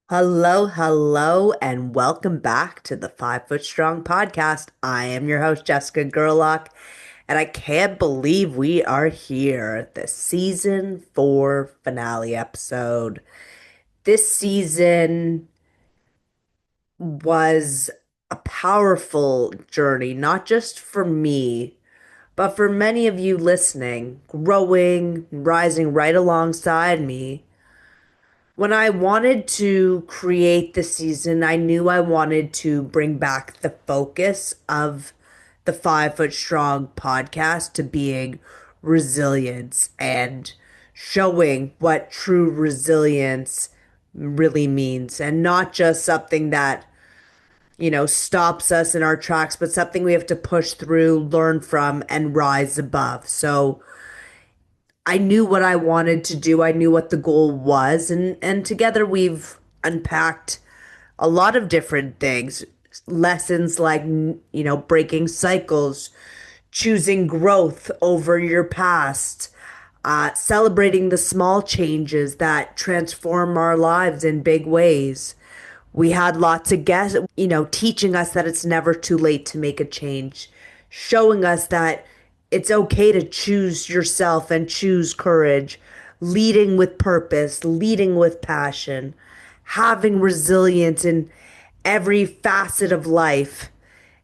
Hello, hello, and welcome back to the 5 Foot Strong podcast. I am your host, Jessica Gerlock, and I can't believe we are here, the season 4 finale episode. This season was a powerful journey, not just for me, but for many of you listening, growing, rising right alongside me. When I wanted to create the season, I knew I wanted to bring back the focus of the 5 Foot Strong podcast to being resilience and showing what true resilience really means, and not just something that, stops us in our tracks, but something we have to push through, learn from, and rise above. So, I knew what I wanted to do. I knew what the goal was, and together we've unpacked a lot of different things. Lessons like, breaking cycles, choosing growth over your past, celebrating the small changes that transform our lives in big ways. We had lots of guests, teaching us that it's never too late to make a change, showing us that it's okay to choose yourself and choose courage, leading with purpose, leading with passion, having resilience in every facet of life.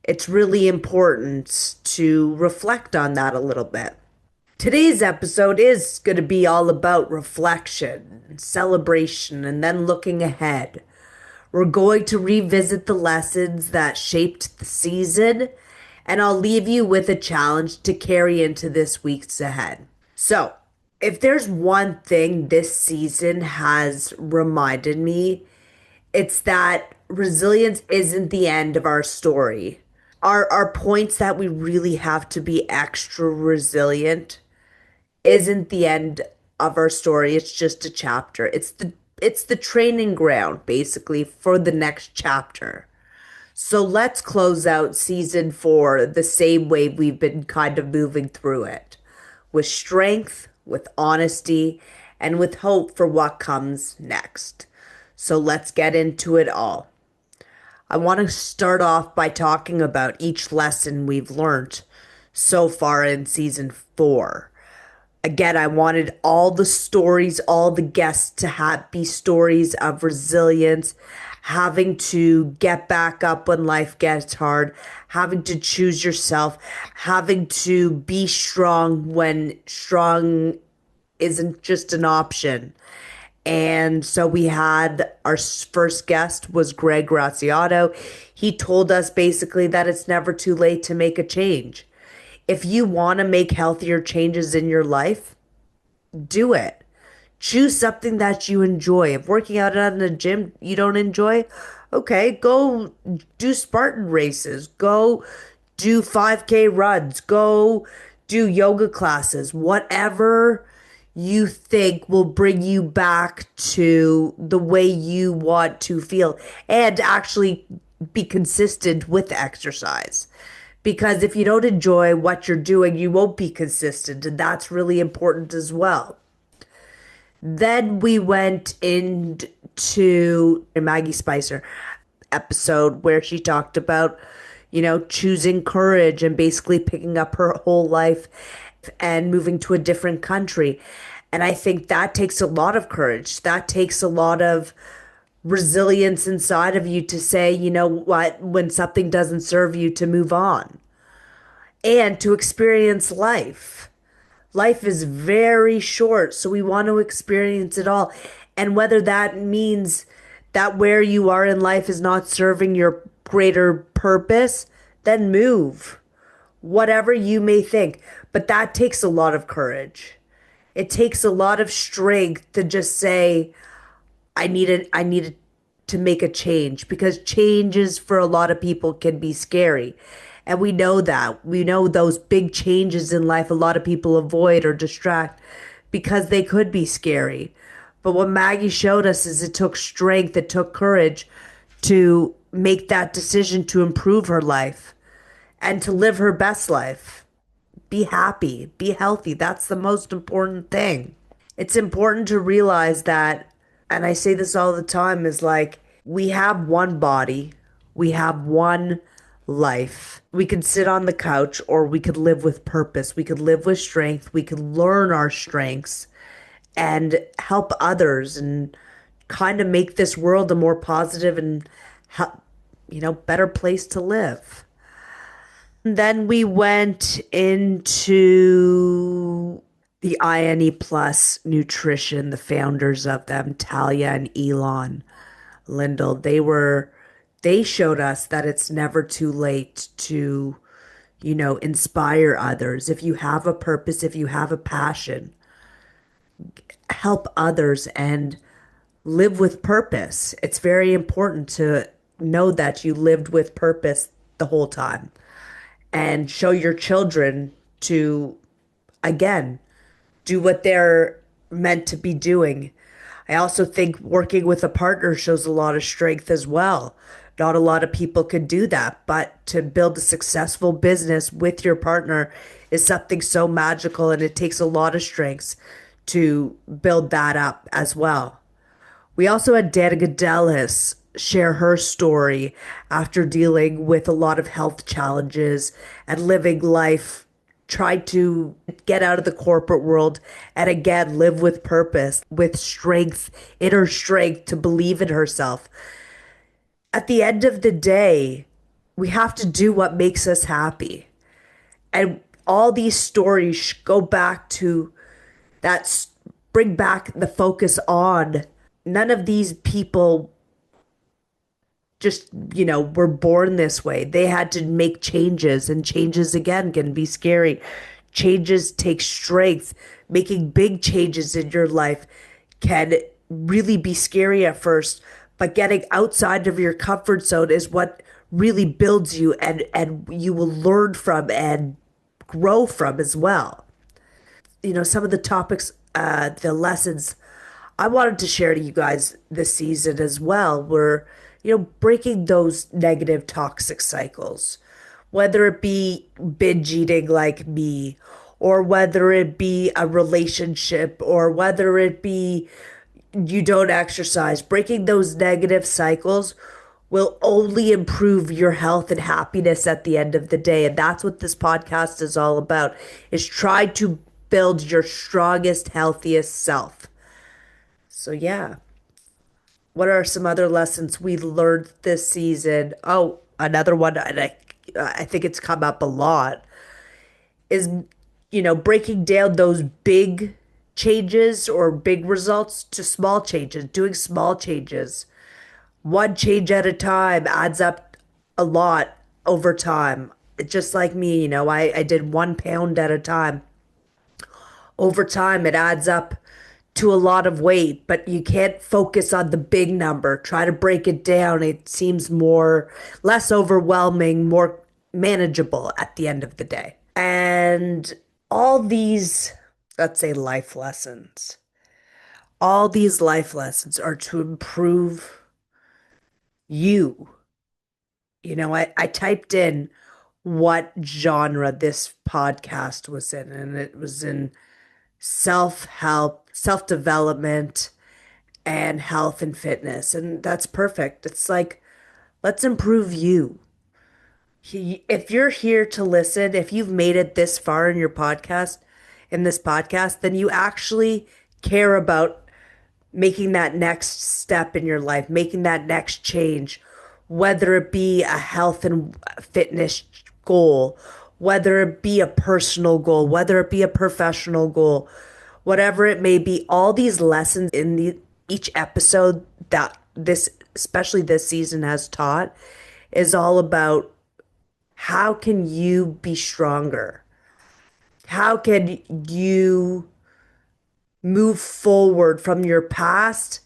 It's really important to reflect on that a little bit. Today's episode is going to be all about reflection, celebration, and then looking ahead. We're going to revisit the lessons that shaped the season, and I'll leave you with a challenge to carry into this week's ahead. So, if there's one thing this season has reminded me, it's that resilience isn't the end of our story. Our points that we really have to be extra resilient isn't the end of our story. It's just a chapter. It's the training ground basically for the next chapter. So let's close out season 4 the same way we've been kind of moving through it, with strength, with honesty, and with hope for what comes next. So let's get into it all. I want to start off by talking about each lesson we've learned so far in season 4. Again, I wanted all the stories, all the guests to be stories of resilience, having to get back up when life gets hard, having to choose yourself, having to be strong when strong isn't just an option. And so we had our first guest was Greg Graziato. He told us basically that it's never too late to make a change. If you want to make healthier changes in your life, do it. Choose something that you enjoy. If working out in a gym you don't enjoy, okay, go do Spartan races. Go do 5K runs. Go do yoga classes. Whatever you think will bring you back to the way you want to feel and actually be consistent with exercise. Because if you don't enjoy what you're doing, you won't be consistent, and that's really important as well. Then we went into a Maggie Spicer episode where she talked about, choosing courage and basically picking up her whole life and moving to a different country. And I think that takes a lot of courage. That takes a lot of resilience inside of you to say, you know what, when something doesn't serve you, to move on and to experience life. Life is very short, so we want to experience it all. And whether that means that where you are in life is not serving your greater purpose, then move. Whatever you may think. But that takes a lot of courage. It takes a lot of strength to just say, I needed to make a change, because changes for a lot of people can be scary. And we know that. We know those big changes in life a lot of people avoid or distract because they could be scary. But what Maggie showed us is it took strength, it took courage to make that decision to improve her life and to live her best life. Be happy, be healthy. That's the most important thing. It's important to realize that And I say this all the time is like, we have one body, we have one life. We could sit on the couch or we could live with purpose. We could live with strength. We could learn our strengths and help others and kind of make this world a more positive and better place to live. Then we went into the INE Plus Nutrition, the founders of them, Talia and Elon Lindell. They showed us that it's never too late to, inspire others. If you have a purpose, if you have a passion, help others and live with purpose. It's very important to know that you lived with purpose the whole time and show your children to, again, do what they're meant to be doing. I also think working with a partner shows a lot of strength as well. Not a lot of people could do that, but to build a successful business with your partner is something so magical, and it takes a lot of strengths to build that up as well. We also had Dana Gedelis share her story after dealing with a lot of health challenges and living life, tried to get out of the corporate world and again live with purpose, with strength, inner strength to believe in herself. At the end of the day, we have to do what makes us happy. And all these stories go back to that, bring back the focus on none of these people just, were born this way. They had to make changes, and changes again can be scary. Changes take strength. Making big changes in your life can really be scary at first, but getting outside of your comfort zone is what really builds you, and you will learn from and grow from as well. Some of the topics, the lessons I wanted to share to you guys this season as well were, breaking those negative toxic cycles, whether it be binge eating like me, or whether it be a relationship, or whether it be you don't exercise. Breaking those negative cycles will only improve your health and happiness at the end of the day. And that's what this podcast is all about, is try to build your strongest, healthiest self. So yeah, what are some other lessons we learned this season? Oh, another one, and I think it's come up a lot, is, breaking down those big changes or big results to small changes, doing small changes. One change at a time adds up a lot over time. Just like me, I did 1 pound at a time. Over time, it adds up to a lot of weight, but you can't focus on the big number. Try to break it down. It seems less overwhelming, more manageable at the end of the day. And all these, let's say, all these life lessons are to improve you. I typed in what genre this podcast was in, and it was in self help, self development, and health and fitness. And that's perfect. It's like, let's improve you. If you're here to listen, if you've made it this far in your podcast, in this podcast, then you actually care about making that next step in your life, making that next change, whether it be a health and fitness goal, whether it be a personal goal, whether it be a professional goal, whatever it may be. All these lessons in each episode that this, especially this season, has taught is all about how can you be stronger? How can you move forward from your past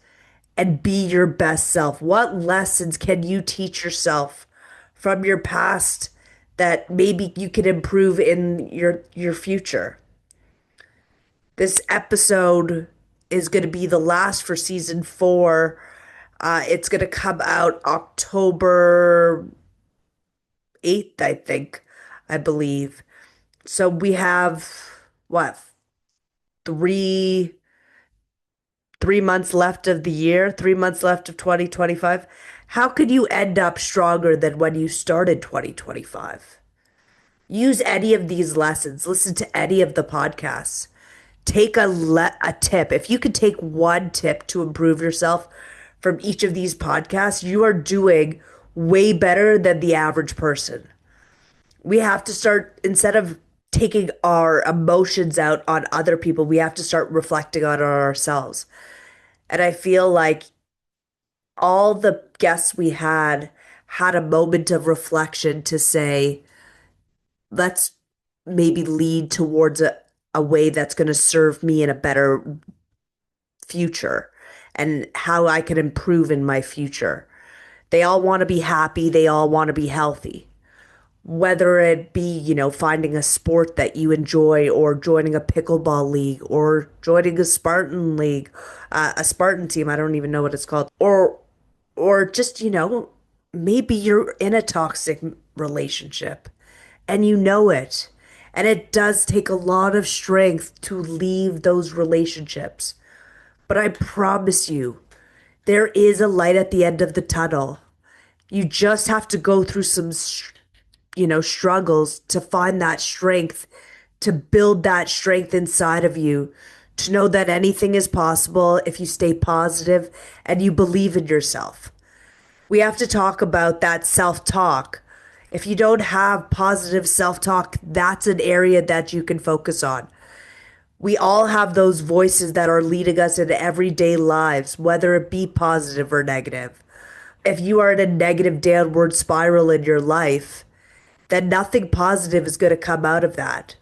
and be your best self? What lessons can you teach yourself from your past that maybe you can improve in your future? This episode is going to be the last for season 4. It's going to come out October 8th, I think, I believe. So we have what, three 3 months left of the year, 3 months left of 2025. How could you end up stronger than when you started 2025? Use any of these lessons. Listen to any of the podcasts. Take a tip. If you could take one tip to improve yourself from each of these podcasts, you are doing way better than the average person. We have to start, instead of taking our emotions out on other people, we have to start reflecting on ourselves. And I feel like all the guests we had a moment of reflection to say, let's maybe lead towards a way that's going to serve me in a better future and how I can improve in my future. They all want to be happy, they all want to be healthy. Whether it be, finding a sport that you enjoy or joining a pickleball league or joining a Spartan league, a Spartan team, I don't even know what it's called, or just, maybe you're in a toxic relationship and you know it. And it does take a lot of strength to leave those relationships. But I promise you, there is a light at the end of the tunnel. You just have to go through some, struggles to find that strength, to build that strength inside of you, to know that anything is possible if you stay positive and you believe in yourself. We have to talk about that self talk. If you don't have positive self talk, that's an area that you can focus on. We all have those voices that are leading us in everyday lives, whether it be positive or negative. If you are in a negative downward spiral in your life, then nothing positive is going to come out of that.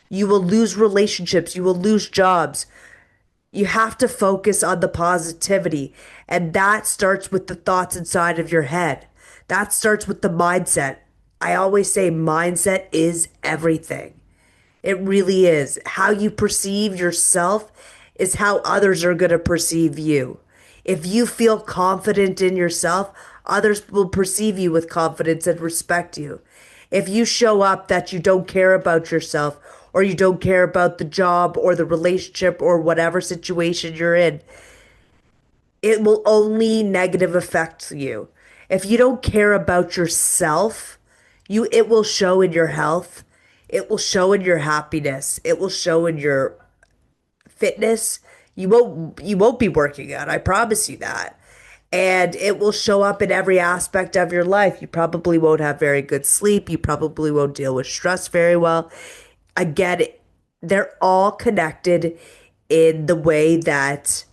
You will lose relationships, you will lose jobs. You have to focus on the positivity, and that starts with the thoughts inside of your head. That starts with the mindset. I always say mindset is everything. It really is. How you perceive yourself is how others are going to perceive you. If you feel confident in yourself, others will perceive you with confidence and respect you. If you show up that you don't care about yourself or you don't care about the job or the relationship or whatever situation you're in, it will only negative affect you. If you don't care about yourself, it will show in your health. It will show in your happiness. It will show in your fitness. You won't be working out. I promise you that. And it will show up in every aspect of your life. You probably won't have very good sleep. You probably won't deal with stress very well. Again, they're all connected in the way that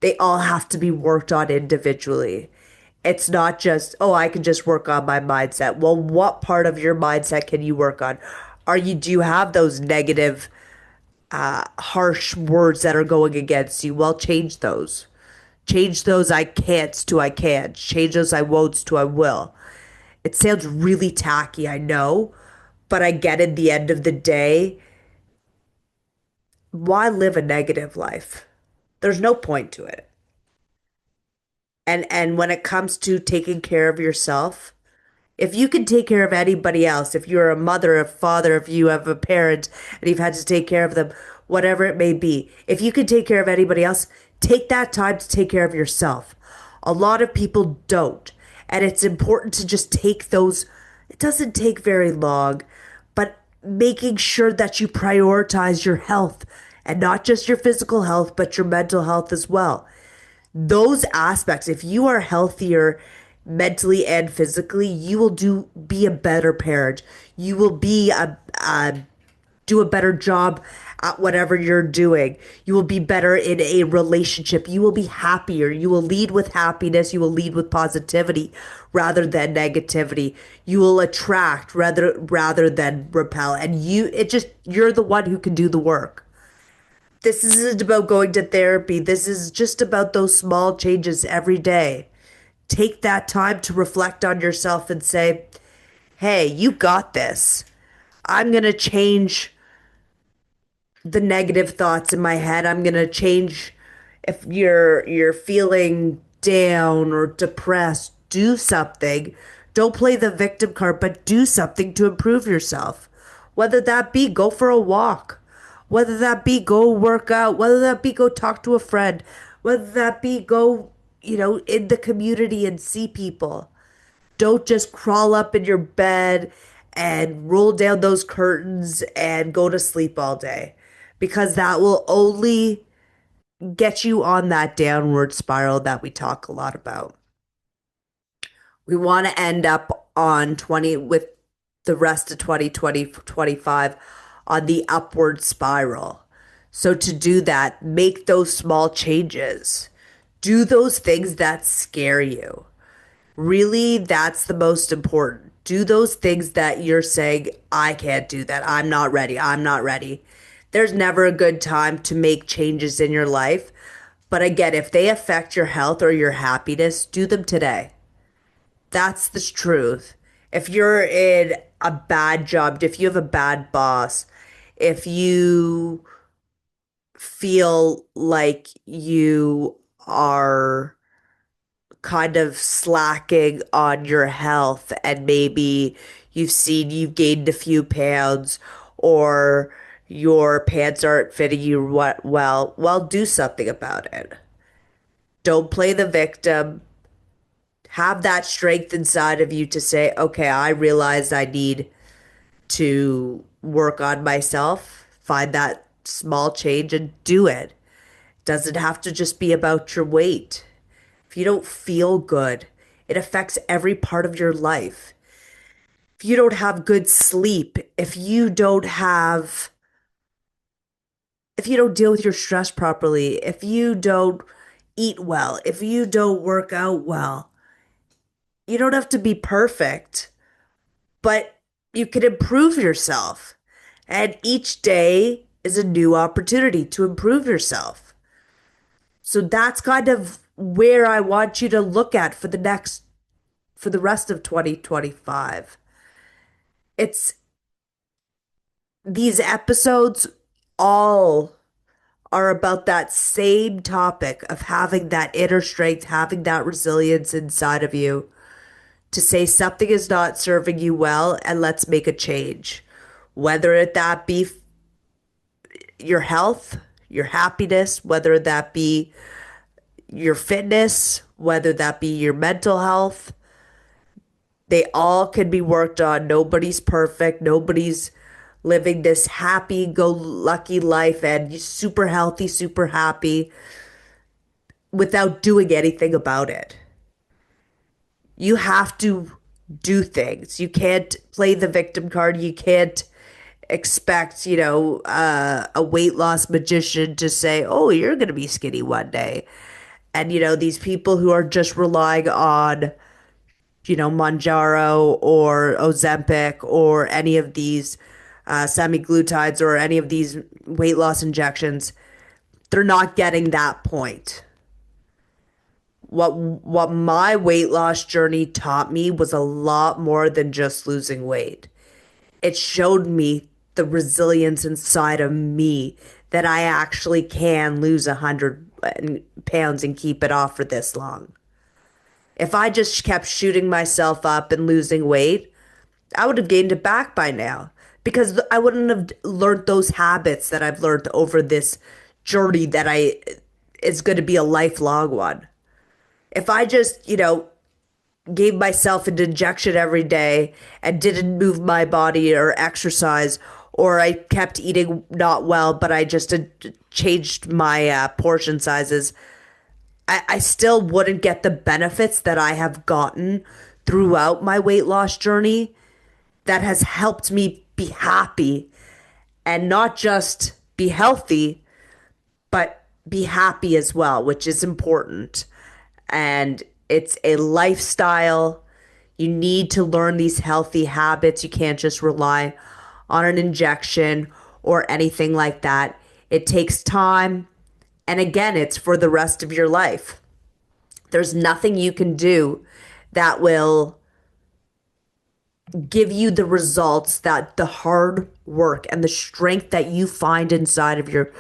they all have to be worked on individually. It's not just, oh, I can just work on my mindset. Well, what part of your mindset can you work on? Do you have those negative, harsh words that are going against you? Well, change those. Change those I can'ts to I can. Change those I won'ts to I will. It sounds really tacky, I know, but I get at the end of the day, why live a negative life? There's no point to it. And when it comes to taking care of yourself, if you can take care of anybody else, if you're a mother, a father, if you have a parent and you've had to take care of them, whatever it may be, if you can take care of anybody else, take that time to take care of yourself. A lot of people don't. And it's important to just take those, it doesn't take very long, but making sure that you prioritize your health and not just your physical health, but your mental health as well. Those aspects, if you are healthier mentally and physically, you will be a better parent. You will do a better job at whatever you're doing. You will be better in a relationship. You will be happier. You will lead with happiness. You will lead with positivity rather than negativity. You will attract rather than repel. And you're the one who can do the work. This isn't about going to therapy. This is just about those small changes every day. Take that time to reflect on yourself and say, hey, you got this. I'm going to change the negative thoughts in my head. I'm going to change. If you're feeling down or depressed, do something. Don't play the victim card, but do something to improve yourself. Whether that be go for a walk. Whether that be go work out, whether that be go talk to a friend, whether that be go, in the community and see people. Don't just crawl up in your bed and roll down those curtains and go to sleep all day because that will only get you on that downward spiral that we talk a lot about. We want to end up on 20 with the rest of 2025 on the upward spiral. So to do that, make those small changes. Do those things that scare you. Really, that's the most important. Do those things that you're saying, I can't do that. I'm not ready. I'm not ready. There's never a good time to make changes in your life. But again, if they affect your health or your happiness, do them today. That's the truth. If you're in a bad job, if you have a bad boss, if you feel like you are kind of slacking on your health and maybe you've gained a few pounds or your pants aren't fitting you well, do something about it. Don't play the victim. Have that strength inside of you to say, okay, I realize I need to work on myself, find that small change and do it. Doesn't have to just be about your weight. If you don't feel good, it affects every part of your life. If you don't have good sleep, if you don't deal with your stress properly, if you don't eat well, if you don't work out well, you don't have to be perfect, but you can improve yourself. And each day is a new opportunity to improve yourself. So that's kind of where I want you to look at for the rest of 2025. It's these episodes all are about that same topic of having that inner strength, having that resilience inside of you to say something is not serving you well and let's make a change. Whether that be your health, your happiness, whether that be your fitness, whether that be your mental health, they all can be worked on. Nobody's perfect. Nobody's living this happy go lucky life and super healthy, super happy without doing anything about it. You have to do things. You can't play the victim card. You can't expect, a weight loss magician to say, oh, you're going to be skinny one day. And, these people who are just relying on Manjaro or Ozempic or any of these semi-glutides or any of these weight loss injections, they're not getting that point. What my weight loss journey taught me was a lot more than just losing weight. It showed me the resilience inside of me that I actually can lose 100 pounds and keep it off for this long. If I just kept shooting myself up and losing weight, I would have gained it back by now because I wouldn't have learned those habits that I've learned over this journey that I is going to be a lifelong one. If I just, gave myself an injection every day and didn't move my body or exercise, or I kept eating not well, but I just changed my portion sizes, I still wouldn't get the benefits that I have gotten throughout my weight loss journey that has helped me be happy and not just be healthy, but be happy as well, which is important. And it's a lifestyle. You need to learn these healthy habits. You can't just rely on an injection or anything like that. It takes time. And again, it's for the rest of your life. There's nothing you can do that will give you the results that the hard work and the strength that you find inside of your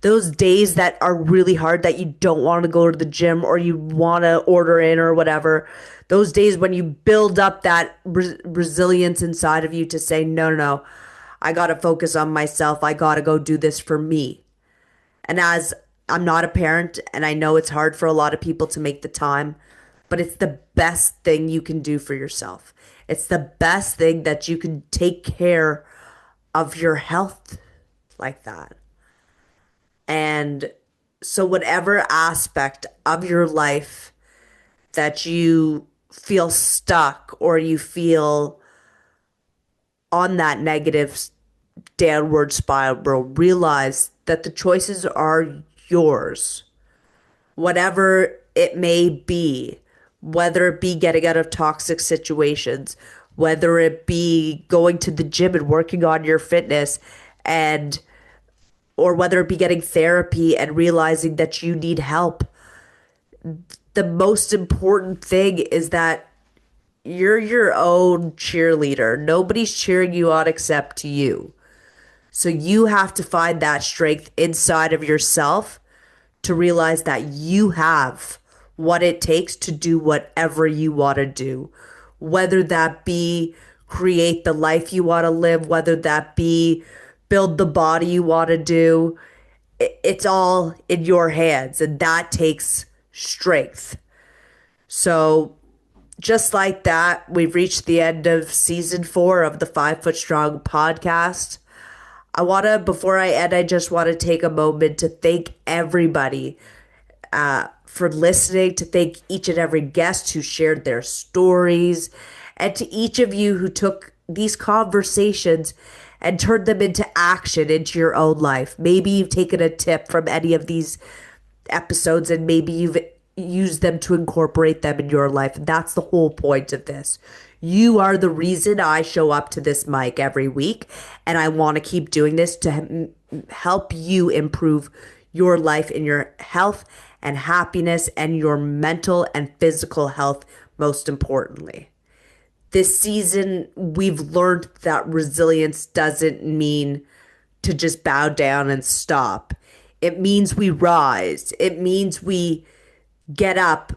those days that are really hard that you don't want to go to the gym or you want to order in or whatever, those days when you build up that resilience inside of you to say no, no, no, I got to focus on myself. I got to go do this for me. And as I'm not a parent, and I know it's hard for a lot of people to make the time, but it's the best thing you can do for yourself. It's the best thing that you can take care of your health like that. And so, whatever aspect of your life that you feel stuck or you feel on that negative downward spiral, realize that the choices are yours. Whatever it may be, whether it be getting out of toxic situations, whether it be going to the gym and working on your fitness, and or whether it be getting therapy and realizing that you need help. The most important thing is that you're your own cheerleader. Nobody's cheering you on except you. So you have to find that strength inside of yourself to realize that you have what it takes to do whatever you want to do. Whether that be create the life you want to live, whether that be build the body you want to do, it's all in your hands, and that takes strength. So, just like that, we've reached the end of season 4 of the 5 Foot Strong podcast. Before I end, I just want to take a moment to thank everybody for listening, to thank each and every guest who shared their stories, and to each of you who took these conversations and turned them into action into your own life. Maybe you've taken a tip from any of these episodes and maybe you've used them to incorporate them in your life. And that's the whole point of this. You are the reason I show up to this mic every week, and I want to keep doing this to help you improve your life and your health and happiness and your mental and physical health, most importantly. This season, we've learned that resilience doesn't mean to just bow down and stop. It means we rise. It means we get up,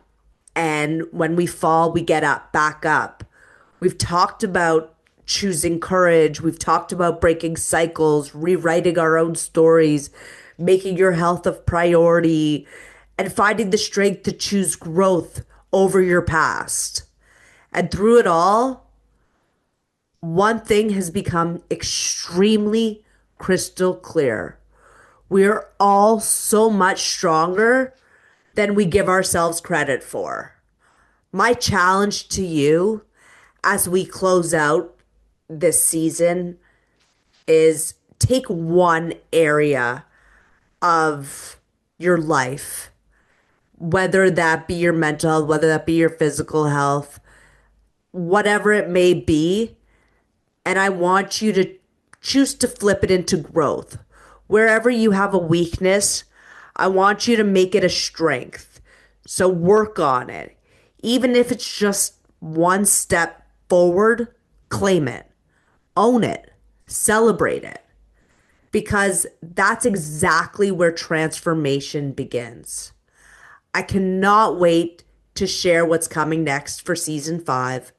and when we fall, we get up, back up. We've talked about choosing courage. We've talked about breaking cycles, rewriting our own stories, making your health a priority, and finding the strength to choose growth over your past. And through it all, one thing has become extremely crystal clear. We're all so much stronger than we give ourselves credit for. My challenge to you as we close out this season is take one area of your life, whether that be your mental health, whether that be your physical health, whatever it may be. And I want you to choose to flip it into growth. Wherever you have a weakness, I want you to make it a strength. So work on it. Even if it's just one step forward, claim it, own it, celebrate it. Because that's exactly where transformation begins. I cannot wait to share what's coming next for season 5.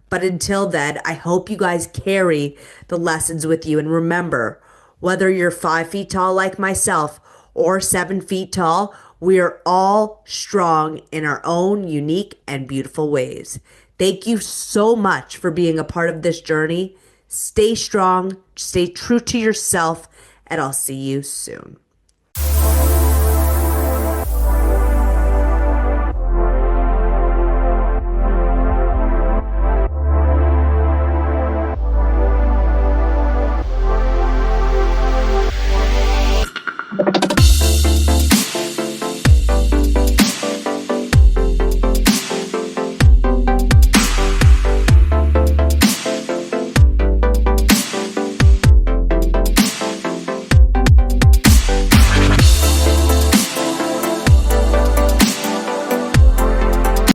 But until then, I hope you guys carry the lessons with you. And remember, whether you're 5 feet tall like myself or 7 feet tall, we are all strong in our own unique and beautiful ways. Thank you so much for being a part of this journey. Stay strong, stay true to yourself, and I'll see you soon.